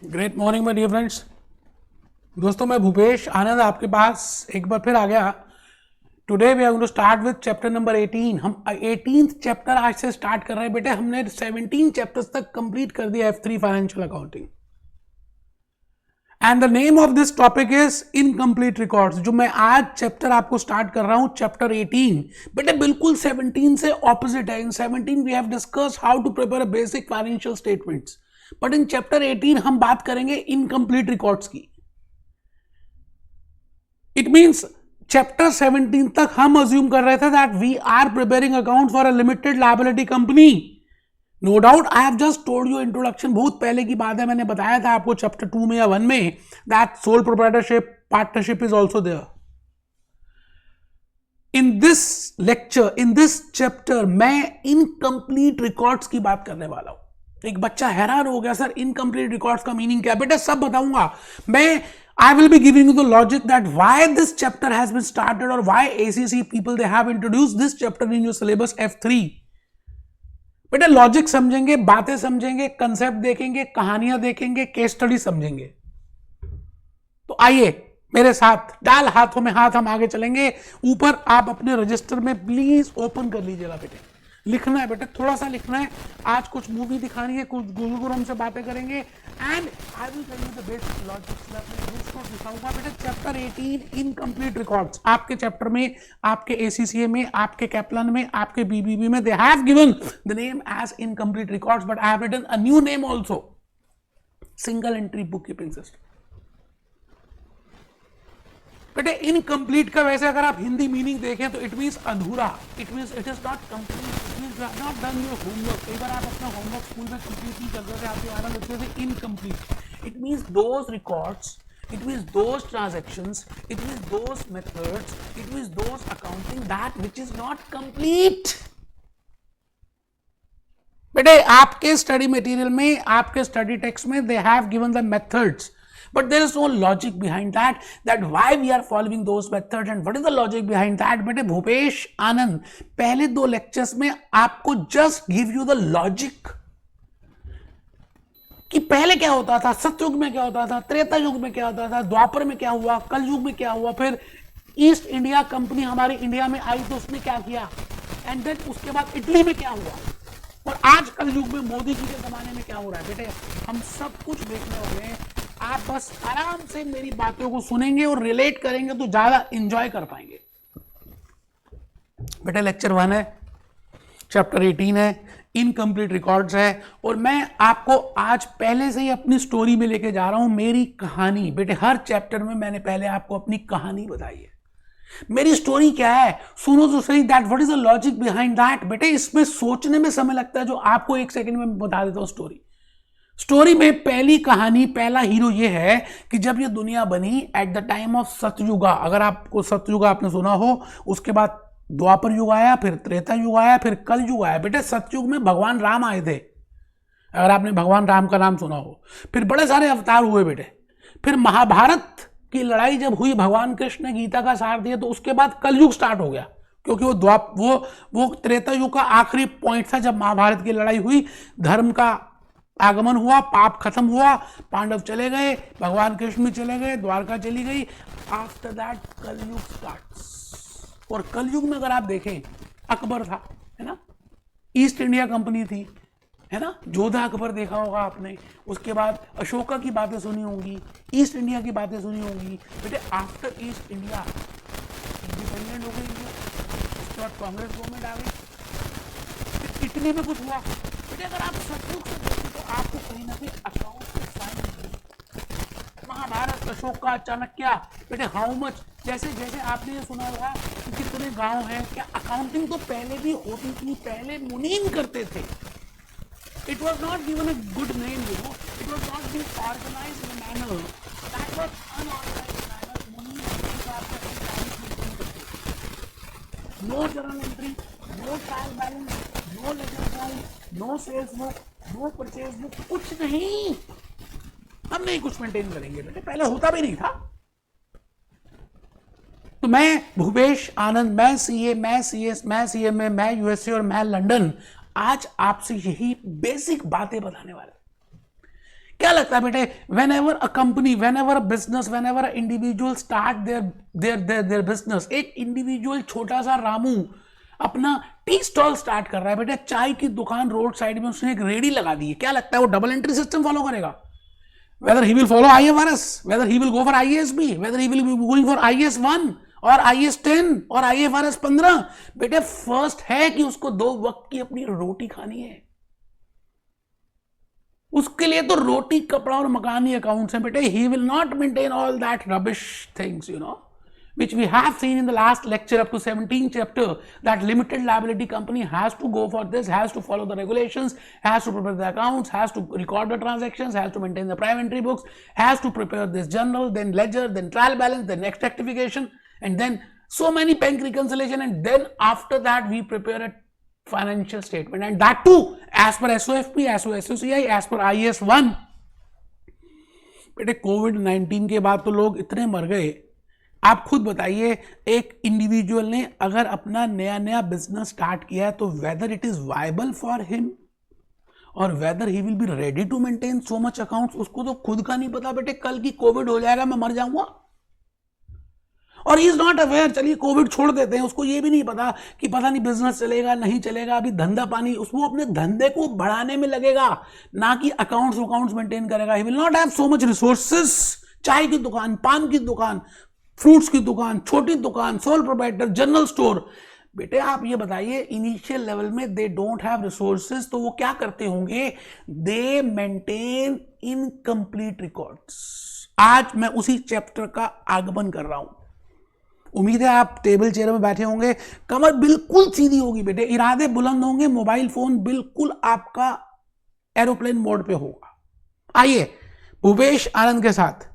Great morning my dear friends. दोस्तों, मैं भूपेश आनंद आपके पास एक बार फिर आ गया। Today we are going to start with chapter number 18। हम 18th चैप्टर आज से स्टार्ट कर रहे हैं। बेटे, हमने 17 चैप्टर्स तक कंप्लीट कर दिया F3 financial accounting. And the name of this topic is incomplete records. जो मैं आज चैप्टर आपको स्टार्ट कर रहा हूं, चैप्टर 18, बेटे बिल्कुल 17 से ऑपोजिट है। In 17 we have discuss how to prepare basic financial statements, but in chapter 18 हम बात करेंगे इनकम्प्लीट रिकॉर्ड्स की। इट मींस चैप्टर 17 तक हम अज्यूम कर रहे थे that we are preparing account for a limited liability company. No doubt, I have just told you introduction, बहुत पहले की बात है, मैंने बताया था आपको चैप्टर 2 में या 1 में that sole proprietorship partnership is also there. In this lecture, in this chapter, मैं इनकम्प्लीट रिकॉर्ड्स की बात करने वाला हूं। एक बच्चा हैरान हो गया, सर इनकम्प्लीट रिकॉर्ड्स का मीनिंग क्या है? बेटा सब बताऊंगा मैं। I will be giving you the logic that why this chapter has been started or why ACC people they have introduced this chapter in your syllabus F3। बेटा logic समझेंगे, बातें समझेंगे, कंसेप्ट देखेंगे, कहानियां देखेंगे, केस स्टडी समझेंगे। तो आइए मेरे साथ, डाल हाथों में हाथ, हम आगे चलेंगे। ऊपर आप अपने रजिस्टर में प्लीज ओपन कर लीजिएगा बेटे। लिखना है बेटे, थोड़ा सा लिखना है। आज कुछ मूवी दिखानी है, कुछ गुरु गुरु हमसे बातें करेंगे and I will tell you the basic logics. दिखाऊंगा बेटे चैप्टर 18 इनकम्प्लीट रिकॉर्ड्स। आपके चैप्टर में, आपके ACCA में, आपके कैप्लन में, आपके BBB में they have given the name as incomplete records, but I have written a new name also, single entry book keeping system. बेटे इनकम्प्लीट का वैसे अगर आप हिंदी मीनिंग देखें तो इट मीन्स अधूरा, it means it is not complete, it means you have not done your homework. कई बार आप अपना होमवर्क स्कूल में कंप्लीट नहीं करते थे, आपके आराम लिखते थे incomplete. It means those records, it means those transactions, it means those methods, it means those accounting that which is not complete। बेटे आपके स्टडी मटेरियल में, आपके स्टडी टेक्स्ट में they have given the methods, but there is no logic behind that why we are following those methods and what is the logic behind that। बेटे भूपेश आनंद पहले 2 lectures में आपको just give you the logic कि पहले क्या होता था, सतयुग में क्या होता था, त्रेता युग में क्या होता था, द्वापर में क्या हुआ, कल युग में क्या हुआ, फिर ईस्ट इंडिया कंपनी हमारे इंडिया में आई तो उसने क्या किया, एंड देन उसके बाद इटली में क्या हुआ, और आज कल युग में मोदी जी के जमाने में क्या हो रहा है। बेटे हम सब कुछ देखने वाले हैं। आप बस आराम से मेरी बातों को सुनेंगे और रिलेट करेंगे तो ज्यादा इंजॉय कर पाएंगे। बेटे लेक्चर 1 है, चैप्टर 18 है, इनकम्प्लीट रिकॉर्ड्स है, और मैं आपको आज पहले से ही अपनी स्टोरी में लेके जा रहा हूं, मेरी कहानी। बेटे हर चैप्टर में मैंने पहले आपको अपनी कहानी बताई है। मेरी स्टोरी क्या है सुनो तो सही, that what is the logic behind that. बेटे इसमें सोचने में समय लगता है, जो आपको 1 सेकंड में बता देता हूं। स्टोरी में पहली कहानी, पहला हीरो ये है कि जब ये दुनिया बनी एट द टाइम ऑफ सतयुगा। अगर आपको सतयुगा आपने सुना हो, उसके बाद द्वापर युग आया, फिर त्रेता युग आया, फिर कल युग आया। बेटे सतयुग में भगवान राम आए थे, अगर आपने भगवान राम का नाम सुना हो। फिर बड़े सारे अवतार हुए बेटे। फिर महाभारत की लड़ाई जब हुई, भगवान कृष्ण ने गीता का सार दिया, तो उसके बाद कलयुग स्टार्ट हो गया, क्योंकि वो त्रेता युग का आखिरी पॉइंट था जब महाभारत की लड़ाई हुई, धर्म का आगमन हुआ, पाप खत्म हुआ, पांडव चले गए, भगवान कृष्ण भी चले गए, द्वारका चली गई। आफ्टर दैट कलयुग स्टार्ट्स। और कलयुग में अगर आप देखें, अकबर था, है ना, ईस्ट इंडिया कंपनी थी, है ना, जोधा अकबर देखा होगा आपने। उसके बाद अशोका की बातें सुनी होंगी, ईस्ट इंडिया की बातें सुनी होंगी। बेटे आफ्टर ईस्ट इंडिया इंडिपेंडेंट हो गई इंडिया, उसके बाद कांग्रेस गवर्नमेंट आ गई, फिर इटली में कुछ हुआ। बेटे अगर आप सतयुग से देखें तो आपको कहीं ना कहीं अकाउंट से साइन महाभारत, अशोका, चाणक्य। बेटे हाउ मच, जैसे जैसे आपने ये सुना होगा कि कितने गांव हैं, क्या अकाउंटिंग तो पहले भी होती थी, पहले मुनीम करते थे। It was not given a good name, you know. It was not being organized in a manner. That was unorganized manner. मुनीम अपने हिसाब से अपनी तारीख मेंटेन करते थे। No journal entry, no trial balance, no ledger balance, no sales book, no purchase book, कुछ नहीं। हम नहीं कुछ मेंटेन करेंगे बेटे, पहले होता भी नहीं था। तो मैं भूपेश आनंद, मैं CA, मैं CS, मैं CMA, मैं USA और मैं लंदन, आज आपसे यही बेसिक बातें बताने वाला क्या लगता है बेटे, when ever a company, when ever a business, when ever a individual start their business, एक इंडिविजुअल छोटा सा रामू अपना टी स्टॉल स्टार्ट कर रहा है बेटे, चाय की दुकान रोड साइड में उसने एक रेडी लगा दी है, क्या लगता है वो डबल एंट्री सिस्टम फॉलो करेगा? Whether he will follow IFRS, whether he will go for IASB, whether he will be going for IS1 और IS10 और IFRS 15, बेटे फर्स्ट है कि उसको 2 वक्त की अपनी रोटी खानी है। उसके लिए तो रोटी, कपड़ा और मकान ही अकाउंट्स हैं बेटे। he will not maintain all that rubbish things, you know, which we have seen in the last lecture up to 17th chapter, that limited liability company has to go for this, has to follow the regulations, has to prepare the accounts, has to record the transactions, has to maintain the private entry books, has to prepare this journal, then ledger, then trial balance, then next rectification, and then so many bank reconciliation, and then after that we prepare a financial statement, and that too as per SOFP, as per SOCI, as per IS1। बेटे कोविड-19 के बाद तो लोग इतने मर गए, आप खुद बताइए, एक इंडिविजुअल ने अगर अपना नया नया बिजनेस स्टार्ट किया है तो whether it is viable for him और whether he will be ready to maintain so much accounts, उसको तो खुद का नहीं पता बेटे, कल की कोविड हो जाएगा मैं मर जाऊंगा, और ही इज नॉट अवेयर। चलिए कोविड छोड़ देते हैं, उसको ये भी नहीं पता कि पता नहीं बिजनेस चलेगा नहीं चलेगा, अभी धंधा पानी, उसको अपने धंधे को बढ़ाने में लगेगा, ना कि अकाउंट्स मेंटेन करेगा। He will not have so much resources. चाय की दुकान, पान की दुकान, फ्रूट्स की दुकान, छोटी दुकान, सोल प्रोप्राइटर, जनरल स्टोर, बेटे आप ये बताइए इनिशियल लेवल में दे डोंट हैव रिसोर्सेज, तो वो क्या करते होंगे? दे मेंटेन इनकम्प्लीट रिकॉर्ड्स। आज मैं उसी चैप्टर का आगमन कर रहा हूं, उम्मीद है आप टेबल चेयर में बैठे होंगे, कमर बिल्कुल सीधी होगी बेटे, इरादे बुलंद होंगे, मोबाइल फोन बिल्कुल आपका एरोप्लेन मोड पे होगा। आइए भूपेश आनंद के साथ।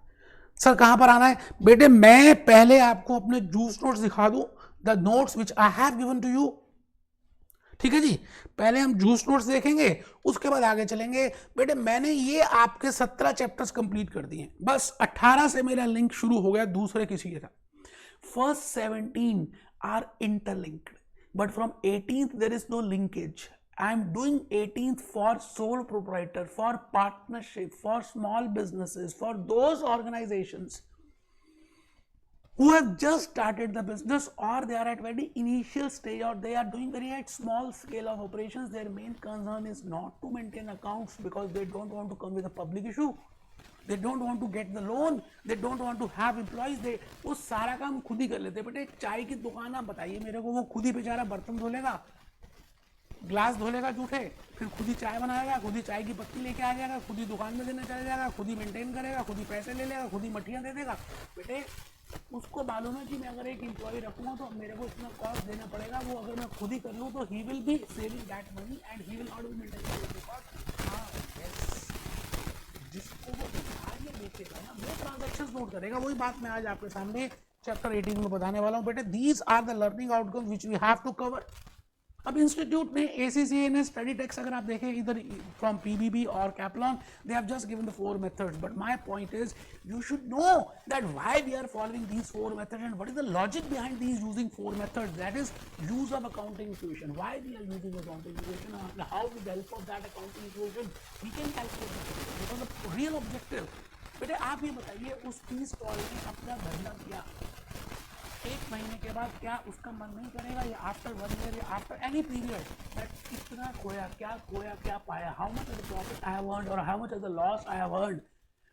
सर कहां पर आना है? बेटे मैं पहले आपको अपने जूस नोट्स दिखा दूं, the notes which I have given to you, ठीक है जी। पहले हम जूस नोट्स देखेंगे, उसके बाद आगे चलेंगे। बेटे मैंने ये आपके 17 चैप्टर्स कंप्लीट कर दिए, बस 18 से मेरा लिंक शुरू हो गया दूसरे किसी के साथ। First 17 are interlinked, but from 18th there is no linkage. I am doing 18th for sole proprietor, for partnership, for small businesses, for those organizations who have just started the business or they are at very initial stage or they are doing very at small scale of operations. Their main concern is not to maintain accounts because they don't want to come with a public issue. They don't want to get the loan, they don't want to have employees, they वो सारा काम खुद ही कर लेते हैं। बेटे चाय की दुकान आप बताइए मेरे को, वो खुद ही बेचारा बर्तन धो लेगा, ग्लास धो लेगा जूठे, फिर खुद ही चाय बनाएगा, खुद ही चाय की पत्ती लेके आ जाएगा, खुद ही दुकान में देने चले जाएगा, खुद ही मेंटेन करेगा, खुद ही पैसे ले लेगा, खुद ही मट्टियाँ दे देगा। बेटे उसको मालूम है कि मैं अगर एक एम्प्लॉय रखूँगा तो मेरे को इतना कॉस्ट देना पड़ेगा, वो अगर मैं खुद ही कर लूँ तो ही will B saving that money and he will not be maintaining the cost. हाँ जिसको वो देखेगा ना वो ट्रांजैक्शंस नोट करेगा। वही बात मैं आज आपके सामने चैप्टर 18 में बताने वाला हूँ। बेटे these are the learning outcome which we have to cover. अब इंस्टीट्यूट ने ACCA ने स्टडी टेक्स्ट अगर आप देखें इधर फ्रॉम PBB और Kaplan, they have just given the 4 methods, but my point is you should know that why we are following these 4 methods and what is the logic behind these using 4 methods, that is use of accounting equation, why we are using accounting equation, how with the help of that accounting equation we can calculate because the real objective. बेटे आप ये बताइए उस tea stall ने अपना धंधा किया, 1 महीने के बाद क्या उसका मन नहीं करेगा या आफ्टर 1 ईयर या आफ्टर एनी पीरियड दैट कितना खोया क्या पाया, how much of the profit I have earned और how much of the loss I have earned.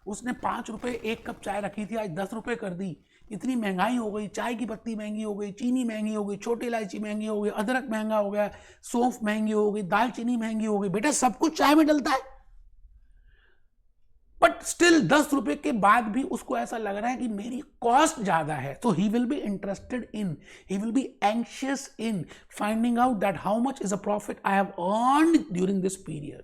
उसने 5 रुपए 1 कप चाय रखी थी, आज 10 रुपए कर दी। इतनी महंगाई हो गई, चाय की पत्ती महंगी हो गई, चीनी महंगी हो गई, छोटी इलायची महंगी हो गई, अदरक महंगा हो गया, सौंफ महंगी हो गई, दालचीनी महंगी हो गई। बेटा सब कुछ चाय में डलता है, बट स्टिल 10 रुपए के बाद भी उसको ऐसा लग रहा है कि मेरी कॉस्ट ज्यादा है, तो ही will be interested in, he will B anxious in finding out that how much is a profit I have earned during this period.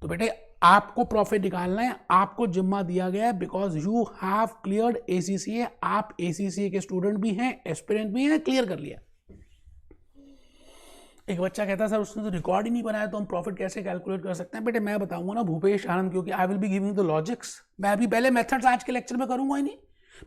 तो बेटे आपको प्रॉफिट निकालना है, आपको जिम्मा दिया गया है because you have cleared ACCA। आप ACCA के स्टूडेंट भी हैं, एस्पिरेंट भी हैं, क्लियर कर लिया। एक बच्चा कहता है सर उसने तो रिकॉर्ड ही नहीं बनाया तो हम प्रॉफिट कैसे कैलकुलेट कर सकते हैं? बेटे मैं बताऊंगा ना भूपेश आनंद, क्योंकि I will be giving the logics. मैं अभी पहले मेथड्स आज के लेक्चर में करूंगा ही नहीं,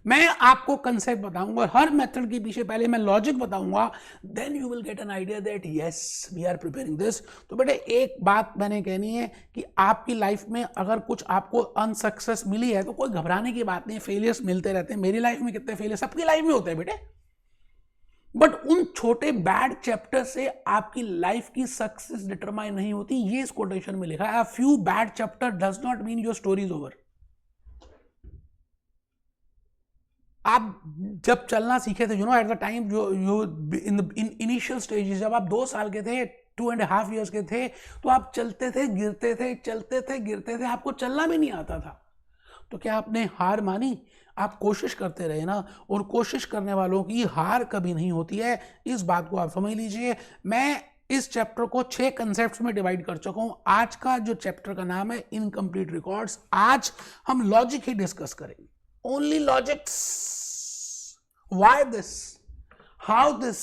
मैं आपको कंसेप्ट बताऊंगा, हर मेथड के पीछे पहले मैं लॉजिक बताऊंगा, then you will get an idea that yes we are preparing this. तो बेटे एक बात मैंने कहनी है कि आपकी लाइफ में अगर कुछ आपको अनसक्सेस मिली है तो कोई घबराने की बात नहीं, फेलियर्स मिलते रहते हैं। मेरी लाइफ में कितने फेलियर सबकी लाइफ में होते हैं बेटे, बट उन छोटे बैड चैप्टर से आपकी लाइफ की सक्सेस डिटरमाइन नहीं होती, ये इस कोटेशन में लिखा है। A few bad chapter does not mean your story is over. आप जब चलना सीखे थे, एट द टाइम जो इन इनिशियल स्टेजेस, जब आप 2 साल के थे, 2.5 years के थे, तो आप चलते थे गिरते थे, चलते थे गिरते थे, आपको चलना भी नहीं आता था। तो क्या आपने हार मानी? आप कोशिश करते रहे ना, और कोशिश करने वालों की हार कभी नहीं होती है, इस बात को आप समझ लीजिए। मैं इस चैप्टर को 6 कंसेप्ट्स में डिवाइड कर चुका हूं। आज का जो चैप्टर का नाम है इनकम्प्लीट रिकॉर्ड्स। आज हम लॉजिक ही डिस्कस करेंगे, only logics. Why this? How this?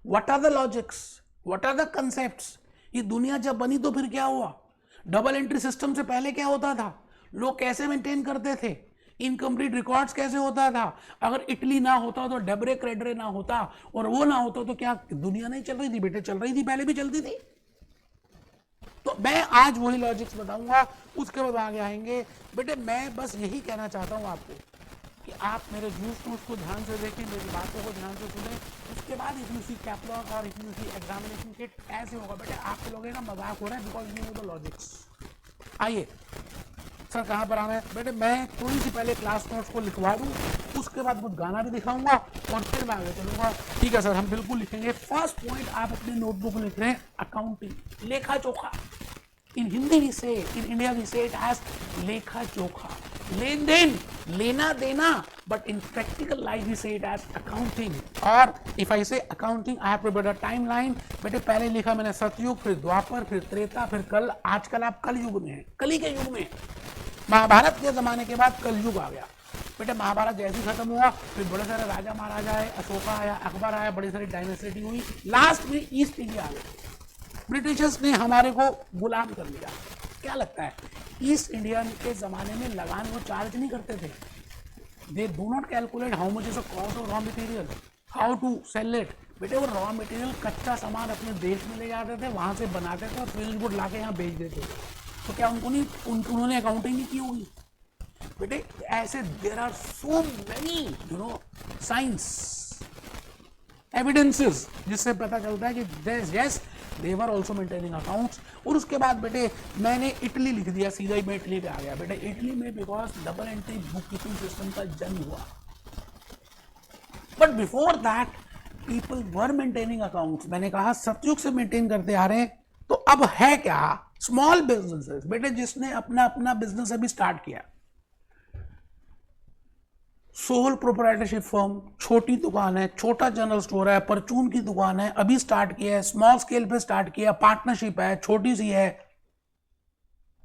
What are the logics? What are the concepts? ये दुनिया जब बनी तो फिर क्या हुआ? डबल एंट्री सिस्टम से पहले क्या होता था? लोग कैसे मेंटेन करते थे? इनकम्प्लीट रिकॉर्ड्स कैसे होता था? अगर इटली ना होता तो डेब्रे क्रेडरे ना होता, और वो ना होता तो क्या दुनिया नहीं चल रही थी बेटे? चल रही थी, पहले भी चलती थी। तो मैं आज वही लॉजिक्स बताऊंगा, उसके बाद आगे आएंगे। बेटे मैं बस यही कहना चाहता हूं आपको कि आप मेरे व्यूज को ध्यान से देखें, मेरी बातों को ध्यान से सुनें। उसके बाद इफ यू सी कैटलॉग और if you see examination kit ऐसे होगा बेटे, आप लोगों का मजाक हो रहा है, because you know the logics. आइए सर, कहाँ पर आना है बेटे? मैं थोड़ी सी पहले क्लास नोट्स को लिखवा दूँ, उसके बाद कुछ गाना भी दिखाऊंगा और फिर मैं आगे चलूंगा। ठीक है सर, हम बिल्कुल लिखेंगे। फर्स्ट पॉइंट आप अपनी नोटबुक में लिख रहे हैं अकाउंटिंग, लेखा जोखा। इन Hindi we say, in India we say it as लेखा जोखा, लेन देन, लेना देना, but in practical life we say it as accounting. और if I say accounting, I have prepared a timeline. बेटे पहले लिखा मैंने सतयुग, फिर द्वापर, फिर त्रेता, फिर कल। आजकल आप कल युग में हैं, कली के युग में। महाभारत के जमाने के बाद कल युग आ गया बेटे। महाभारत जैसे खत्म हुआ, फिर बड़े सारे राजा महाराजा आए, अशोका आया, अकबर आया, बड़ी सारी डायनेस्टी हुई, लास्ट में ईस्ट इंडिया आ गया। ब्रिटिशर्स ने हमारे को गुलाम कर लिया। क्या लगता है ईस्ट इंडिया के जमाने में लगान वो चार्ज नहीं करते थे? They do not calculate how much is the cost of raw material, how to sell it. बेटे वो रॉ मटेरियल कच्चा सामान अपने देश में ले जाते थे, वहां से बनाते थे और फिनिश गुड लाके यहाँ बेच देते थे। तो क्या उन्होंने अकाउंटिंग नहीं की होगी? बेटे ऐसे there are so many science evidences जिससे पता चलता है कि yes they were also maintaining accounts. और उसके बाद बेटे मैंने इटली लिख दिया, सीधा ही मैं इटली पे आ गया। बेटे इटली में because double entry book keeping system का जन्म हुआ, but before that people were maintaining accounts. मैंने कहा सतयुग से मेंटेन करते आ रहे हैं। तो अब है क्या? स्मॉल बिजनेसेस बेटे, जिसने अपना अपना बिजनेस अभी स्टार्ट किया, सोल प्रोप्राइटरशिप फर्म, छोटी दुकान है, छोटा जनरल स्टोर है, परचून की दुकान है, अभी स्टार्ट किया है, स्मॉल स्केल पे स्टार्ट किया, पार्टनरशिप है, छोटी सी है।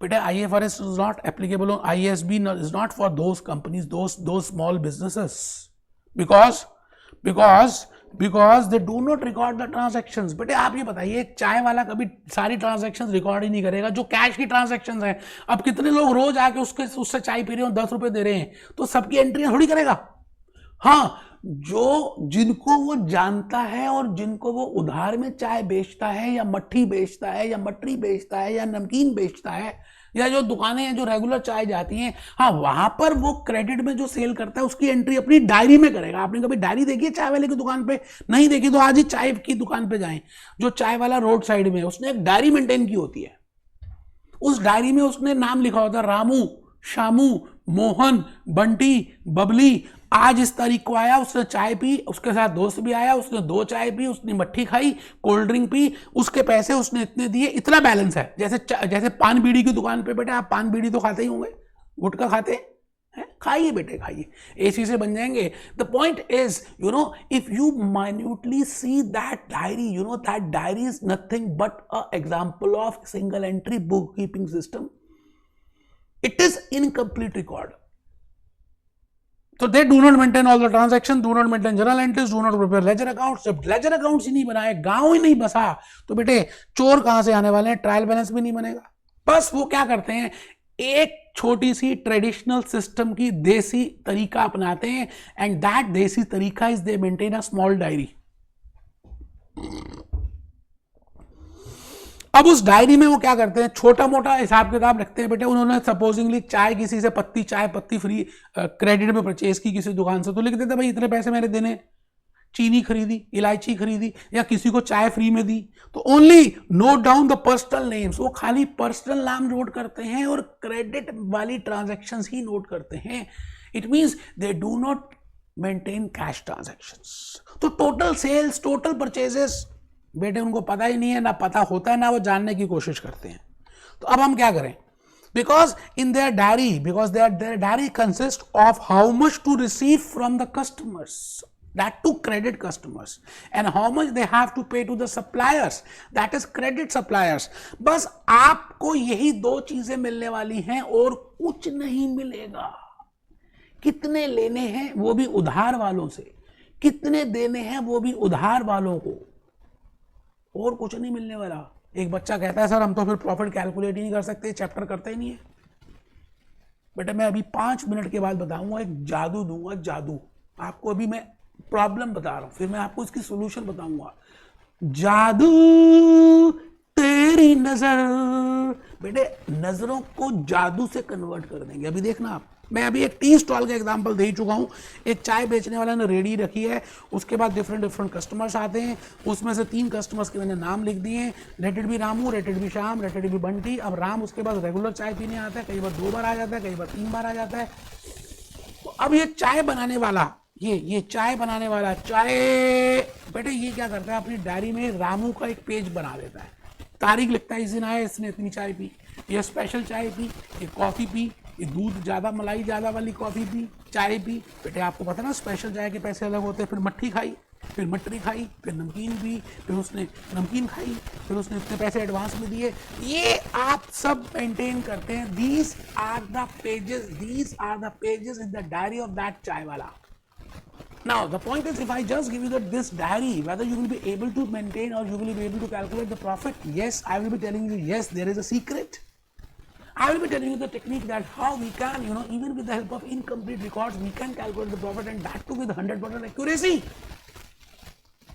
बेटा IFRS is not applicable on, IASB is not for those companies, those small businesses, because they do not record the transactions. बेटे आप ये बताइए, एक चाय वाला कभी सारी ट्रांजेक्शंस रिकॉर्ड ही नहीं करेगा, जो कैश की ट्रांजेक्शंस हैं। अब कितने लोग रोज आके उससे चाय पी रहे हो, 10 रुपए दे रहे हैं, तो सबकी एंट्री थोड़ी करेगा। हाँ, जिनको वो जानता है और जिनको वो उधार में चाय बेचता है या मट्ठी बेचता है या मटरी बेचता है या नमकीन बेचता है, या जो दुकानें हैं जो रेगुलर चाय जाती हैं, हाँ वहां पर वो क्रेडिट में जो सेल करता है उसकी एंट्री अपनी डायरी में करेगा। आपने कभी डायरी देखी है चाय वाले की दुकान पे? नहीं देखी तो आज ही चाय की दुकान पे जाएं। जो चाय वाला रोड साइड में, उसने एक डायरी मेंटेन की होती है। उस डायरी में उसने नाम लिखा होता है, रामू, शामू, मोहन, बंटी, बबली। आज इस तारीख को आया, उसने चाय पी, उसके साथ दोस्त भी आया, उसने 2 चाय पी, उसने मट्ठी खाई, कोल्ड ड्रिंक पी, उसके पैसे उसने इतने दिए, इतना बैलेंस है। जैसे पान बीड़ी की दुकान पे बेटे, आप पान बीड़ी तो खाते ही होंगे, गुटखा खाते हैं, खाइए बेटे खाइए, एसी से बन जाएंगे। The point is if you minutely see that diary, that diary is nothing but a example of single entry book keeping system. It is incomplete record. So they do not maintain all the transactions, do not maintain journal entries, do not prepare ledger accounts। जब ledger accounts ही नहीं बनाए, गांव ही नहीं बसा, तो बेटे चोर कहां से आने वाले हैं? ट्रायल बैलेंस भी नहीं बनेगा। बस वो क्या करते हैं, एक छोटी सी ट्रेडिशनल सिस्टम की देसी तरीका अपनाते हैं, एंड दैट देसी तरीका is they maintain a small diary. अब उस डायरी में वो क्या करते हैं, छोटा मोटा हिसाब किताब रखते हैं। बेटे उन्होंने सपोजिंगली चाय किसी से पत्ती, चाय पत्ती फ्री क्रेडिट में परचेज की किसी दुकान से, तो लिख देते भाई इतने पैसे मैंने देने, चीनी खरीदी, इलायची खरीदी, या किसी को चाय फ्री में दी, तो only note down the personal names. वो खाली पर्सनल नाम नोट करते हैं और क्रेडिट वाली ट्रांजैक्शंस ही नोट करते हैं। It means they do not maintain cash transactions. तो टोटल सेल्स, टोटल परचेजेस बेटे उनको पता ही नहीं है, ना पता होता है, ना वो जानने की कोशिश करते हैं। तो अब हम क्या करें, because in their diary, because their diary consist of how much to receive from the customers, that to credit customers, and how much they have to pay to the suppliers, that is credit suppliers। बस आपको यही दो चीजें मिलने वाली हैं और कुछ नहीं मिलेगा। कितने लेने हैं वो भी उधार वालों से, कितने देने हैं वो भी उधार वालों को, और कुछ नहीं मिलने वाला। एक बच्चा कहता है सर हम तो फिर प्रॉफिट कैलकुलेट ही नहीं कर सकते, चैप्टर करते ही नहीं है। बेटा मैं अभी 5 मिनट के बाद बताऊंगा, एक जादू दूंगा, जादू। आपको अभी मैं प्रॉब्लम बता रहा हूं, फिर मैं आपको इसकी सॉल्यूशन बताऊंगा। जादू तेरी नजर, बेटे नजरों को जादू से कन्वर्ट कर देंगे। अभी देखना आप, मैं अभी एक टी स्टॉल का एग्जांपल दे चुका हूं। एक चाय बेचने वाला ने रेडी रखी है, उसके बाद डिफरेंट कस्टमर्स आते हैं, उसमें से 3 कस्टमर्स के मैंने नाम लिख दिए हैं, रेटेड भी रामू, रेटेड भी श्याम, रेटेड भी बंटी। अब राम उसके बाद रेगुलर चाय पीने आता है, कई बार 2 बार आ जाता है, कई बार 3 बार आ जाता है। तो अब ये चाय बनाने वाला, ये चाय बनाने वाला, चाय बेटे ये क्या करता है, अपनी डायरी में रामू का एक पेज बना देता है, तारीख लिखता है, इस दिन आया, इसने इतनी चाय पी, ये स्पेशल चाय पी, ये कॉफ़ी पी, ये दूध ज़्यादा, मलाई ज़्यादा वाली कॉफ़ी पी, चाय पी। बेटे आपको पता ना स्पेशल चाय के पैसे अलग होते हैं। फिर मट्ठी खाई, फिर मटरी खाई, फिर नमकीन पी, फिर उसने नमकीन खाई, फिर उसने इतने पैसे एडवांस में दिए। ये आप सब मेंटेन करते हैं। These are the pages in the diary of that chai wala. Now the point is, if I just give you this diary, whether you will be able to maintain or you will be able to calculate the profit, yes, I will be telling you, yes, there is a secret. I will be telling you the technique that how we can, even with the help of incomplete records, we can calculate the profit, and that too with 100% accuracy.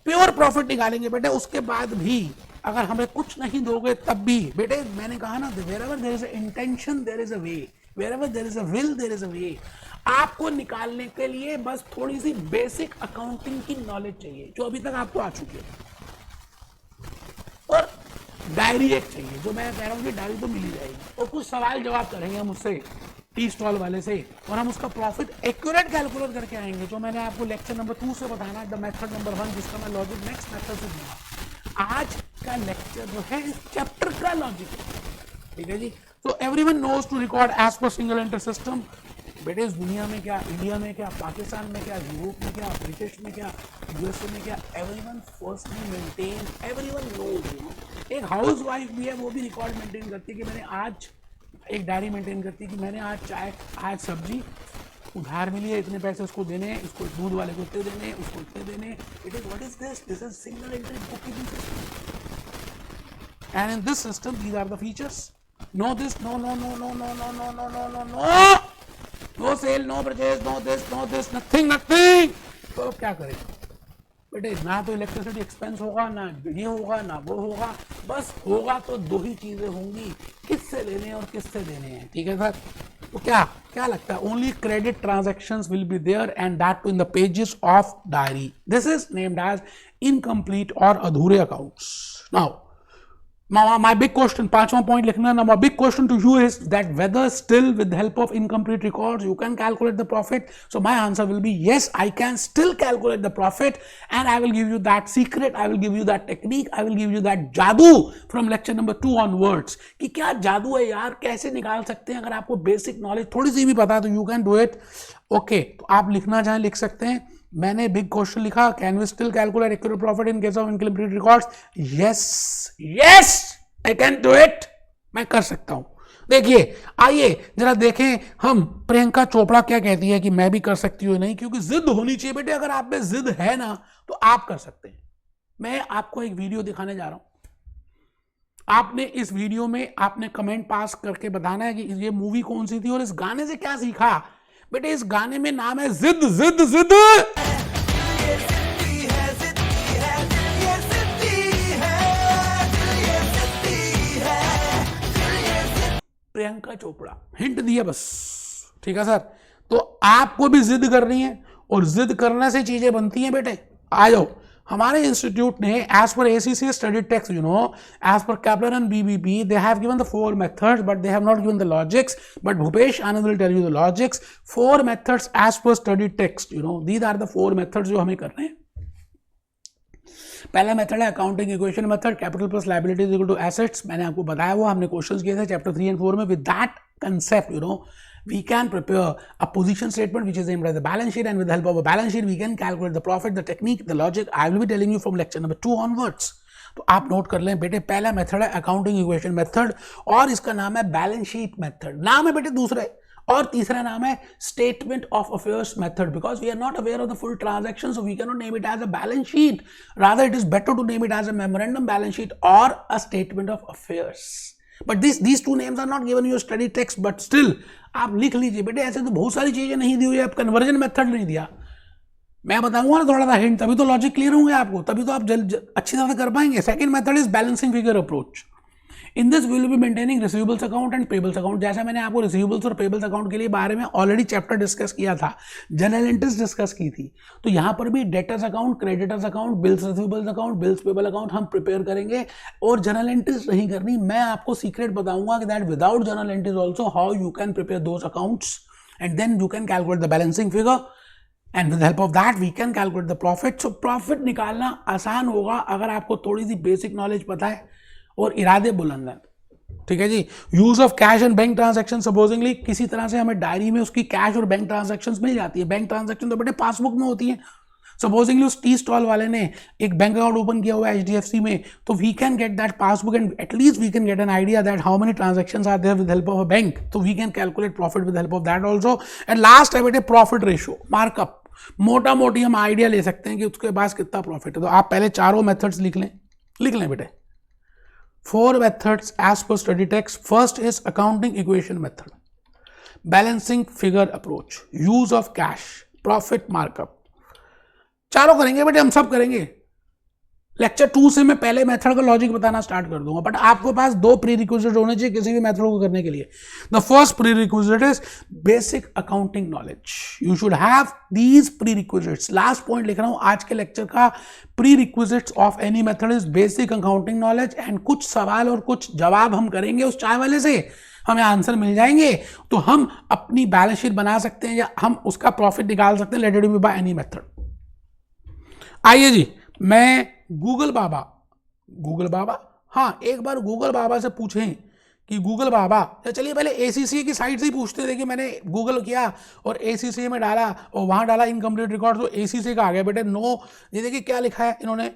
Pure profit निकालेंगे बेटे। उसके बाद भी अगर हमें कुछ नहीं दोगे तब भी बेटे, मैंने कहा ना, wherever there is a intention there is a way, wherever there is a will there is a way। आपको निकालने के लिए बस थोड़ी सी बेसिक अकाउंटिंग की नॉलेज चाहिए, जो अभी तक आपको आ चुकी है, और डायरी एक चाहिए, जो मैं कह रहा हूँ कि डायरी तो मिल ही जाएगी, और कुछ सवाल जवाब करेंगे हम उससे, टी स्टॉल वाले से, और हम उसका प्रॉफिट एक्यूरेट कैलकुलेट करके आएंगे, जो मैंने आपको लेक्चर नंबर 2 से बताना, द मेथड नंबर 1, जिसका मैं लॉजिक नेक्स्ट मेथड से दूंगा। आज का लेक्चर जो है इस चैप्टर का लॉजिक है, ठीक है जी। तो everyone knows to record as per single enter system. बेटे इस दुनिया में क्या, इंडिया में क्या, पाकिस्तान में क्या, यूरोप में क्या, ब्रिटिश में क्या, यूएसए में क्या, everyone firstly maintain, everyone knows. एक हाउस वाइफ भी है, वो भी रिकॉर्ड मेंटेन करती है कि मैंने आज, एक डायरी मेंटेन करती है कि मैंने आज चाय, आज सब्जी उधार मिली है, इतने पैसे उसको देने हैं, इसको दूध वाले को इतने देने, उसको इतने देने। It is what is this is single entry bookkeeping system, and in this system these are the features. No this, no no no no no no no no no no no, no sale, no purchase, no this, nothing. तो अब क्या करें बेटे, ना तो electricity expense होगा, ना ये होगा, ना वो होगा, बस होगा तो 2 ही चीजें होंगी, किससे लेने और किससे देने हैं, ठीक है सर। तो क्या लगता है, only credit transactions will be there, and that too in the pages of diary. This is named as incomplete और अधूरे accounts. Now my big question, 5वां point लिखना ना, my big question to you is that whether still with the help of incomplete records you can calculate the profit. So my answer will be yes, I can still calculate the profit, and I will give you that secret, I will give you that technique, I will give you that जादू from lecture number 2 onwards। कि क्या जादू है यार, कैसे निकाल सकते हैं, अगर आपको बेसिक नॉलेज थोड़ी सी भी पता है तो you can do it। Okay, तो आप लिखना चाहें लिख सकते हैं। मैंने बिग क्वेश्चन लिखा, can we still calculate accurate profit in case of incomplete records? Yes I can do it, मैं कर सकता हूं। देखिए, आइए जरा देखें हम प्रियंका चोपड़ा क्या कहती है कि मैं भी कर सकती हूँ नहीं, क्योंकि जिद होनी चाहिए बेटे। अगर आप में जिद है ना तो आप कर सकते हैं। मैं आपको एक वीडियो दिखाने जा रहा हूं, आपने इस वीडियो में आपने कमेंट पास करके बताना है कि ये मूवी कौन सी थी और इस गाने से क्या सीखा। बेटे इस गाने में नाम है जिद जिद जिद। प्रियंका चोपड़ा, हिंट दिया बस, ठीक है सर। तो आपको भी जिद करनी है और जिद करने से चीजें बनती हैं बेटे। आ जाओ, हमारे इंस्टीट्यूट ने as per ACCA study text, you know, as per Kepler and BBB, they have given the 4 methods, but they have not given the logics. But Bhupesh Anand will tell you the logics. 4 methods as per study text, you know, these are the 4 methods जो हमें करने हैं। पहला method है accounting equation method, capital plus liability is equal to assets. मैंने आपको बताया वो हमने क्वेश्चंस किए थे चैप्टर 3 and 4 में। With that concept, you know, we can prepare a position statement which is aimed at the balance sheet, and with the help of a balance sheet we can calculate the profit, the technique, the logic. I will be telling you from lecture number 2 onwards. तो आप note कर लें बेटे, पहला method है accounting equation method और इसका नाम है बैलेंस शीट मेथड। नाम है बेटे दूसरा है, और तीसरा नाम है statement of affairs method, because we are not aware of the full transaction, so we can not name it as a balance sheet, rather it is better to name it as a memorandum balance sheet और a statement of affairs. But these 2 names are not given in your study text, but still आप लिख लीजिए बेटे। ऐसे तो बहुत सारी चीजें नहीं दी हुई है, आप कन्वर्जन मेथड नहीं दिया, मैं बताऊंगा ना थोड़ा सा हिंट, तभी तो लॉजिक क्लियर होंगे आपको, तभी तो आप अच्छी तरह से कर पाएंगे। Second method is balancing figure approach. In this will be maintaining receivables account and payables account. जैसा मैंने आपको रिसीवेबल्स और पेबल्स अकाउंट के लिए बारे में ऑलरेडी चैप्टर डिस्कस किया था, जनरल एंट्रीज डिस्कस की थी, तो यहां पर भी debtors account, creditors account, bills receivables account, bills payable account हम प्रिपेयर करेंगे। और जनरल एंट्रीज नहीं करनी, मैं आपको सीक्रेट बताऊंगा कि that without general entries also how you can prepare those accounts and then you can calculate the balancing figure, and with help of that we can calculate the profit. So profit निकालना आसान होगा अगर आपको थोड़ी सी basic knowledge पता है और इरादे बुलंद हैं, ठीक है जी। Use of cash and bank transaction, supposingly किसी तरह से हमें डायरी में उसकी कैश और बैंक ट्रांजैक्शंस मिल जाती है। बैंक ट्रांजैक्शन तो बेटे पासबुक में होती है। सपोजिंगली उस टी स्टॉल वाले ने एक बैंक अकाउंट ओपन किया हुआ है HDFC में, तो we can get that passbook and at least we can get an idea that how many transactions are there with help of a bank, तो we can calculate profit with help of that also. And last है बेटे profit ratio, markup. मोटा मोटी हम idea ले सकते हैं कि उसके पास कितना प्रॉफिट है। तो आप पहले चारों मेथड्स लिख लें बेटे। 4 methods as per study text. First is accounting equation method, balancing figure approach, use of cash, profit markup. चारों करेंगे बेटे, हम सब करेंगे। लेक्चर 2 से मैं पहले मेथड का लॉजिक बताना स्टार्ट कर दूंगा, बट आपके पास 2 प्रीरिक्विजिट होने चाहिए किसी भी मेथड को करने के लिए। The first prerequisite is basic accounting knowledge. You should have these prerequisites. Last point लिख रहा हूं आज के लेक्चर का, prerequisites of any method is basic accounting knowledge. And कुछ सवाल और कुछ जवाब हम करेंगे उस चाय वाले से, हमें आंसर मिल जाएंगे तो हम अपनी बैलेंस शीट बना सकते हैं या हम उसका प्रॉफिट निकाल सकते हैं, let it be by any method. आइए जी, मैं गूगल बाबा, हाँ एक बार गूगल बाबा से पूछें कि गूगल बाबा, चलिए पहले ACCA की साइट से ही पूछते थे कि मैंने गूगल किया और ACCA में डाला और वहां डाला इनकम्प्लीट रिकॉर्ड, तो ACCA का आ गया बेटे नो। ये देखिए क्या लिखा है इन्होंने,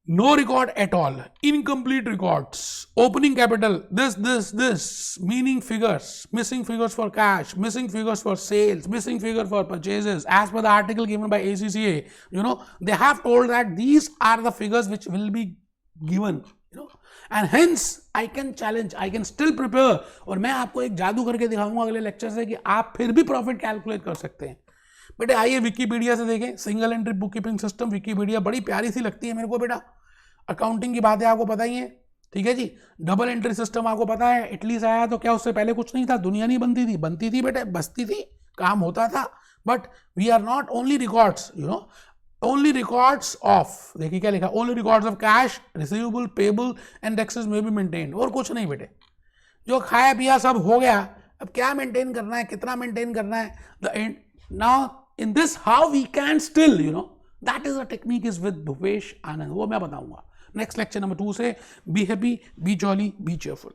no record at all, incomplete records, opening capital this, meaning figures, missing figures for cash, missing figures for sales, missing figure for purchases as per the article given by ACCA, you know, they have told that these are the figures which will be given, you know, and hence I can challenge, I can still prepare। और मैं आपको एक जादू करके दिखाऊंगा अगले lecture से कि आप फिर भी प्रॉफिट कैलकुलेट कर सकते हैं। बेटे आइए विकीपीडिया से देखें, single entry book keeping system Wikipedia, बड़ी प्यारी सी लगती है मेरे को बेटा। अकाउंटिंग की बातें आपको पता ही है, ठीक है जी। डबल एंट्री सिस्टम आपको पता है, इटली से आया तो क्या उससे पहले कुछ नहीं था, दुनिया नहीं बनती थी बेटे, बसती थी, काम होता था। But we are not only records, you know, only records of, देखिए क्या लिखा, only records of cash, receivable, payable and taxes may be maintain, और कुछ नहीं बेटे। जो खाया पिया सब हो गया, अब क्या मेंटेन करना है, कितना मेंटेन करना है, the end. Now in this how we can still, you know, that is a technique is with Bhupesh Anand, वो मैं बताऊंगा नेक्स्ट लेक्चर नंबर 2 से। Be happy, be jolly, be cheerful.